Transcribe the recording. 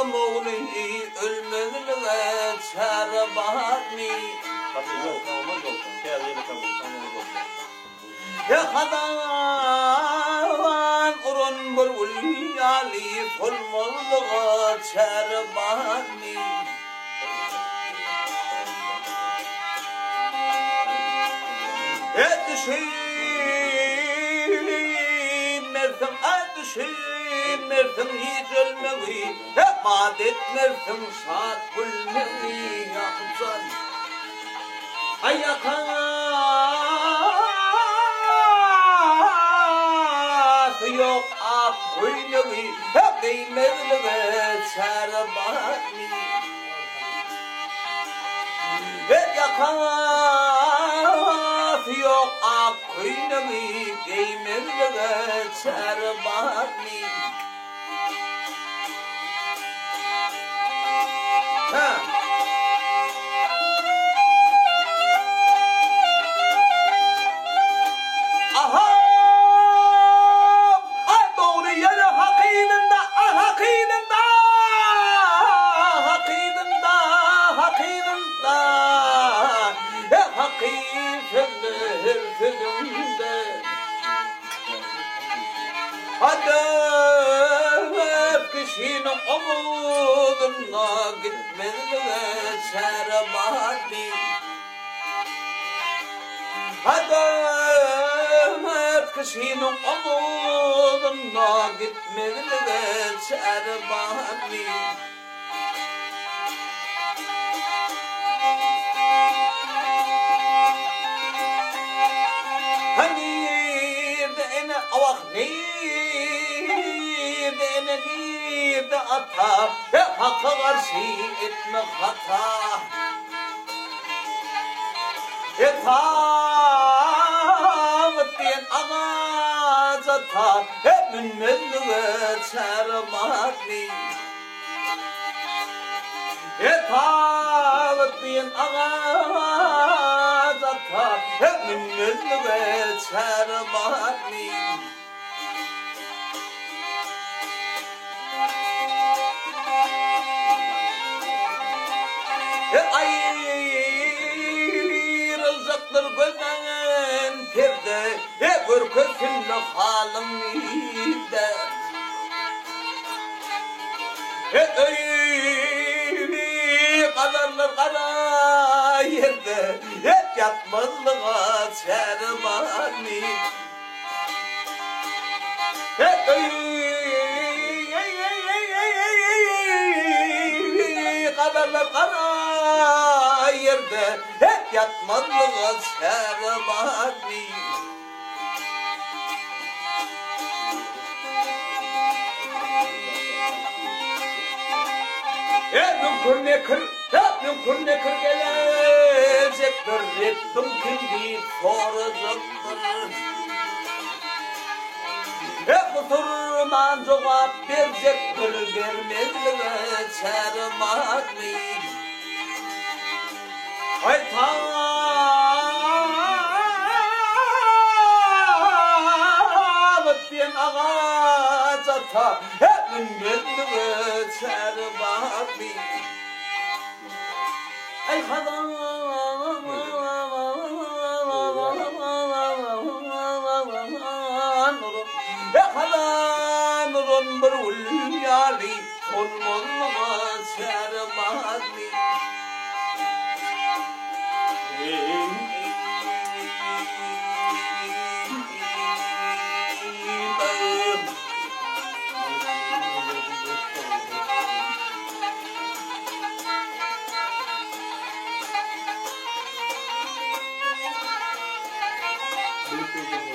Mevli ölmezliğe çare var mı? Ya kadar urun bir ulyali olmazlığa çare var mı? Düşünmersin, düşünmersin hiç ölmeyi, hep adetmersin saat bulmeyi yapsan. Ayakas yok at kuyneyi, hep değmezliğe çare bani. Hep yakas yok ak kuyneyi, değmezliğe çare bani. Hadi kişinin omuzuna gitmezliğe çare bari. Hadi kişinin omuzuna gitmezliğe çare bari. Avak neyde ata, hakka karşı etme hata. Tağıt diyen ağaç ata, hep münmezliğe çarmari. Tağıt diyen ağaç ata, hep münmezliğe çarmari. Ayrılacaklar gözden perde, gör kökünle halim iyide. Öyle kadarlar kara yerde, hep yatmazlığa çermani. Kadarlar kara yerde, hep yatmazlığa çermani. Mümkün ne kır gelecektir, ettim kimdi soracaktır. Bu durman cevap verecektir, vermezliğe çarmani. Ay tağıt diyen ağaç ata, hep münmezliğe çarmani. Ay hadan bir ulyali olmazlığa çarmani. Thank you.